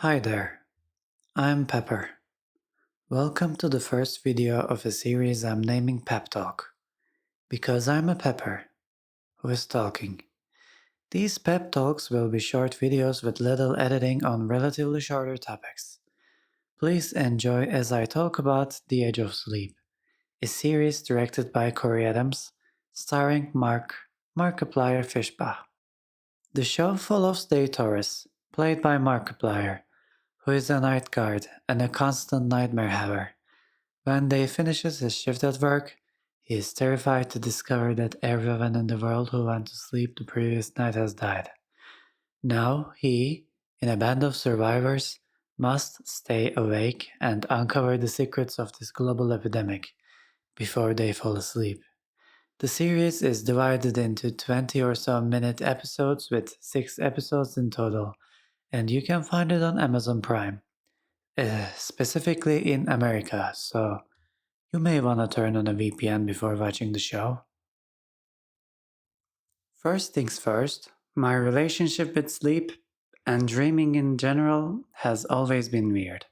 Hi there, I'm Pepper. Welcome to the first video of a series I'm naming Pep Talk, because I'm a pepper who is talking. These pep talks will be short videos with little editing on relatively shorter topics. Please enjoy as I talk about The Age of Sleep, a series directed by Corey Adams, starring Markiplier Fishbaugh. The show follows Dave Torres, played by Markiplier, who is a night guard and a constant nightmare haver. When Dave finishes his shift at work, he is terrified to discover that everyone in the world who went to sleep the previous night has died. Now he, in a band of survivors, must stay awake and uncover the secrets of this global epidemic before they fall asleep. The series is divided into 20 or so minute episodes with 6 episodes in total, and you can find it on Amazon Prime, specifically in America, so you may want to turn on a VPN before watching the show. First things first, my relationship with sleep and dreaming in general has always been weird.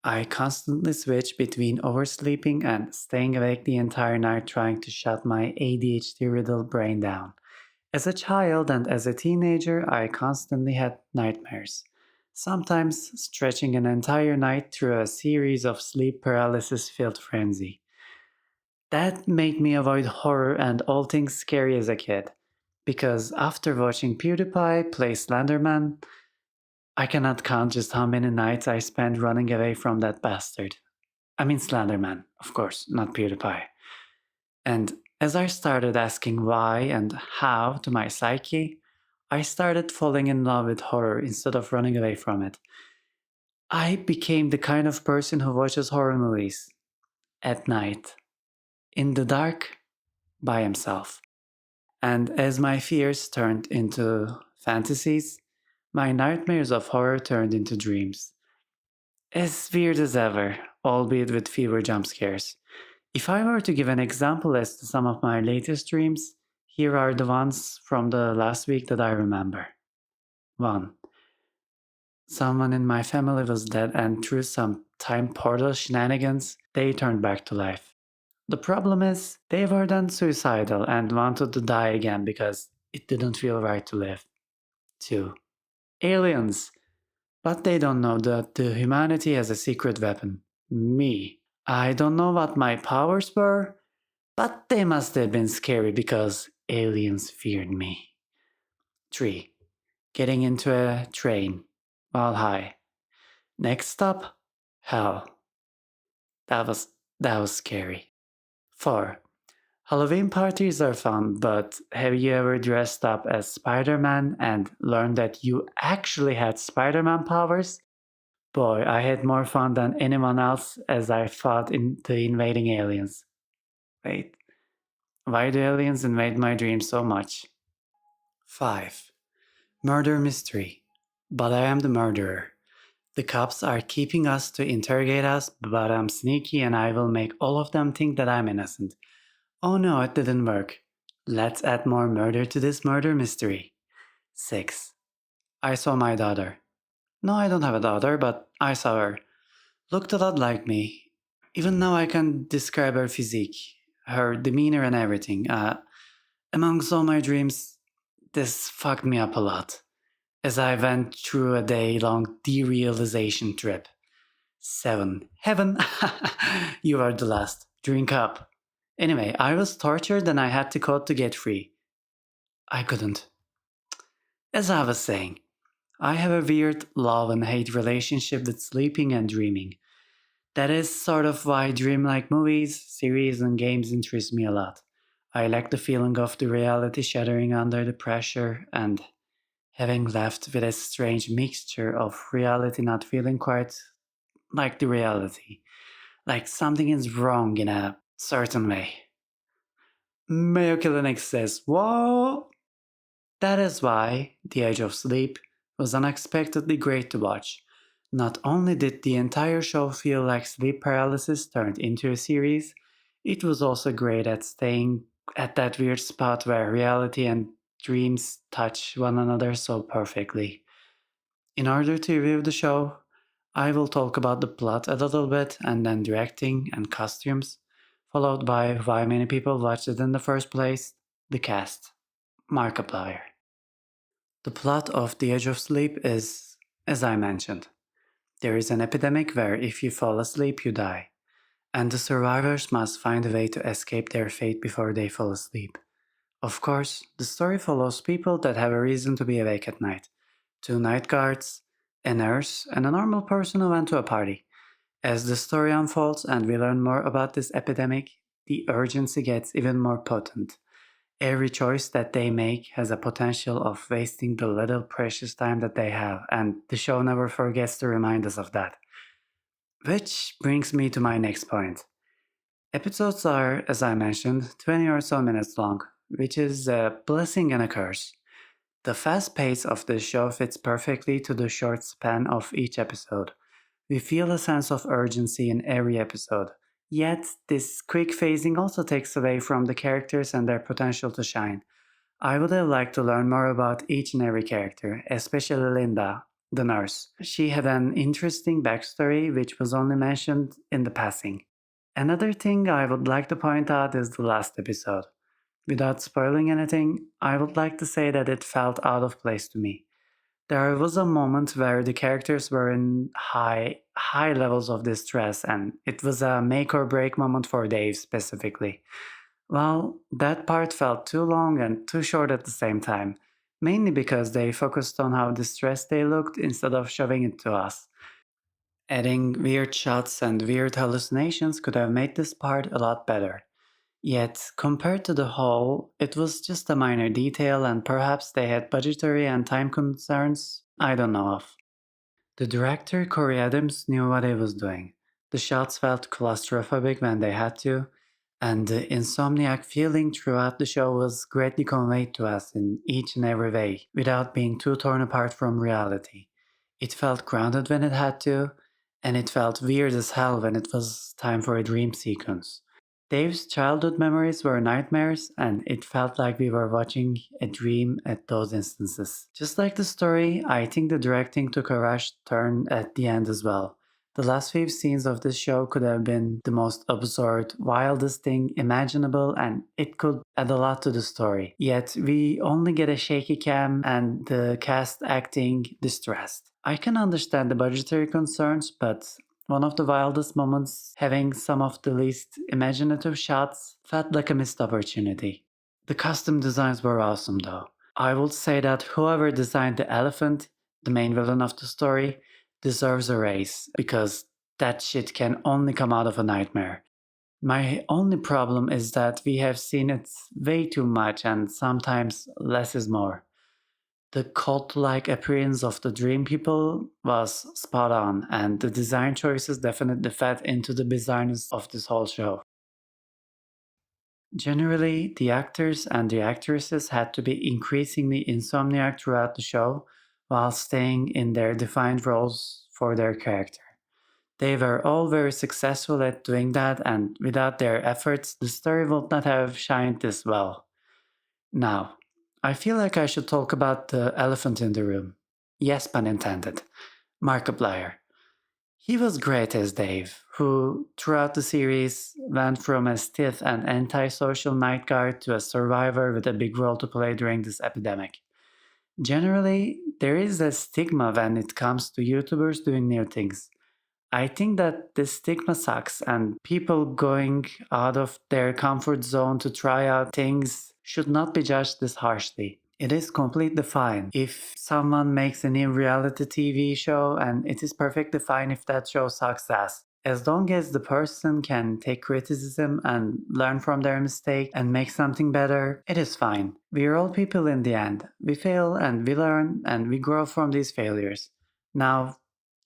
I constantly switch between oversleeping and staying awake the entire night trying to shut my ADHD riddled brain down. As a child and as a teenager, I constantly had nightmares, sometimes stretching an entire night through a series of sleep paralysis filled frenzy. That made me avoid horror and all things scary as a kid, because after watching PewDiePie play Slenderman, I cannot count just how many nights I spent running away from that bastard. I mean Slenderman, of course, not PewDiePie. And as I started asking why and how to my psyche, I started falling in love with horror instead of running away from it. I became the kind of person who watches horror movies at night, in the dark, by himself. And as my fears turned into fantasies, my nightmares of horror turned into dreams. As weird as ever, albeit with fewer jump scares. If I were to give an example as to some of my latest dreams, here are the ones from the last week that I remember. 1. Someone in my family was dead, and through some time portal shenanigans, they turned back to life. The problem is, they were then suicidal and wanted to die again because it didn't feel right to live. 2. Aliens. But they don't know that the humanity has a secret weapon. Me. I don't know what my powers were, but they must have been scary because aliens feared me. 3. Getting into a train while high. Next stop, hell. That was scary. 4. Halloween parties are fun, but have you ever dressed up as Spider-Man and learned that you actually had Spider-Man powers? Boy, I had more fun than anyone else as I fought in the invading aliens. Wait, why do aliens invade my dreams so much? 5. Murder mystery. But I am the murderer. The cops are keeping us to interrogate us, but I'm sneaky and I will make all of them think that I'm innocent. Oh no, it didn't work. Let's add more murder to this murder mystery. 6. I saw my daughter. No, I don't have a daughter, but I saw her. Looked a lot like me. Even now I can describe her physique, her demeanor and everything. Amongst all my dreams, this fucked me up a lot, as I went through a day-long derealization trip. 7. Heaven! You are the last. Drink up. Anyway, I was tortured and I had to code to get free. I couldn't. As I was saying, I have a weird love and hate relationship with sleeping and dreaming. That is sort of why dreamlike movies, series, and games interest me a lot. I like the feeling of the reality shattering under the pressure and having left with a strange mixture of reality not feeling quite like the reality. Like something is wrong in a certain way. Mayo Clinic says, whoa! That is why The Age of Sleep was unexpectedly great to watch. Not only did the entire show feel like sleep paralysis turned into a series, it was also great at staying at that weird spot where reality and dreams touch one another so perfectly. In order to review the show, I will talk about the plot a little bit and then directing and costumes, followed by why many people watched it in the first place, the cast, Markiplier. The plot of The Edge of Sleep is, as I mentioned, there is an epidemic where if you fall asleep, you die, and the survivors must find a way to escape their fate before they fall asleep. Of course, the story follows people that have a reason to be awake at night: two night guards, a nurse, and a normal person who went to a party. As the story unfolds and we learn more about this epidemic, the urgency gets even more potent. Every choice that they make has a potential of wasting the little precious time that they have, and the show never forgets to remind us of that. Which brings me to my next point. Episodes are, as I mentioned, 20 or so minutes long, which is a blessing and a curse. The fast pace of the show fits perfectly to the short span of each episode. We feel a sense of urgency in every episode. Yet, this quick phasing also takes away from the characters and their potential to shine. I would have liked to learn more about each and every character, especially Linda, the nurse. She had an interesting backstory which was only mentioned in the passing. Another thing I would like to point out is the last episode. Without spoiling anything, I would like to say that it felt out of place to me. There was a moment where the characters were in high levels of distress, and it was a make or break moment for Dave specifically. Well, that part felt too long and too short at the same time, mainly because they focused on how distressed they looked instead of showing it to us. Adding weird shots and weird hallucinations could have made this part a lot better. Yet, compared to the whole, it was just a minor detail, and perhaps they had budgetary and time concerns I don't know of. The director, Corey Adams, knew what he was doing. The shots felt claustrophobic when they had to, and the insomniac feeling throughout the show was greatly conveyed to us in each and every way, without being too torn apart from reality. It felt grounded when it had to, and it felt weird as hell when it was time for a dream sequence. Dave's childhood memories were nightmares, and it felt like we were watching a dream at those instances. Just like the story, I think the directing took a rushed turn at the end as well. The last few scenes of this show could have been the most absurd, wildest thing imaginable, and it could add a lot to the story. Yet, we only get a shaky cam and the cast acting distressed. I can understand the budgetary concerns, but one of the wildest moments, having some of the least imaginative shots, felt like a missed opportunity. The costume designs were awesome though. I would say that whoever designed the elephant, the main villain of the story, deserves a raise because that shit can only come out of a nightmare. My only problem is that we have seen it way too much and sometimes less is more. The cult-like appearance of the Dream People was spot on, and the design choices definitely fed into the bizarreness of this whole show. Generally, the actors and the actresses had to be increasingly insomniac throughout the show while staying in their defined roles for their character. They were all very successful at doing that, and without their efforts, the story would not have shined this well. Now, I feel like I should talk about the elephant in the room. Yes, pun intended. Markiplier. He was great as Dave, who, throughout the series, went from a stiff and antisocial night guard to a survivor with a big role to play during this epidemic. Generally, there is a stigma when it comes to YouTubers doing new things. I think that this stigma sucks, and people going out of their comfort zone to try out things should not be judged this harshly. It is completely fine if someone makes a new reality TV show, and it is perfectly fine if that show sucks ass. As long as the person can take criticism and learn from their mistake and make something better, it is fine. We are all people in the end. We fail and we learn and we grow from these failures. Now,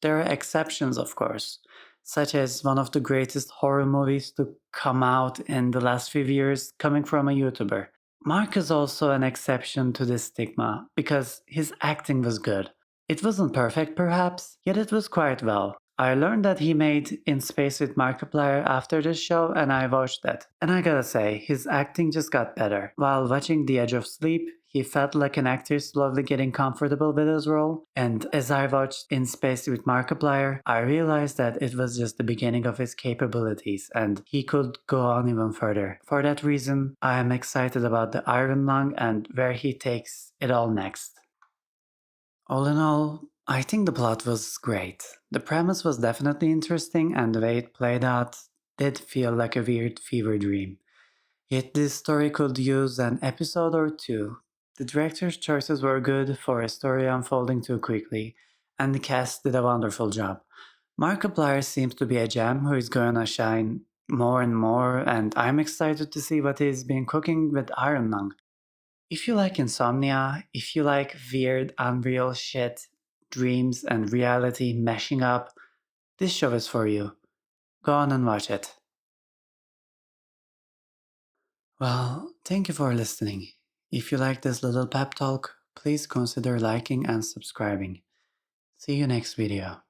there are exceptions, of course, such as one of the greatest horror movies to come out in the last few years coming from a YouTuber. Mark is also an exception to this stigma because his acting was good. It wasn't perfect, perhaps, yet it was quite well. I learned that he made In Space with Markiplier after this show, and I watched that. And I gotta say, his acting just got better. While watching The Edge of Sleep, He felt like an actor slowly getting comfortable with his role, and as I watched In Space with Markiplier, I realized that it was just the beginning of his capabilities and he could go on even further. For that reason, I am excited about the Iron Lung and where he takes it all next. All in all, I think the plot was great. The premise was definitely interesting, and the way it played out did feel like a weird fever dream. Yet this story could use an episode or two. The director's choices were good for a story unfolding too quickly, and the cast did a wonderful job. Markiplier seems to be a gem who is going to shine more and more, and I'm excited to see what he's been cooking with Iron Lung. If you like insomnia, if you like weird, unreal shit, dreams and reality meshing up, this show is for you. Go on and watch it. Well, thank you for listening. If you like this little pep talk, please consider liking and subscribing. See you next video.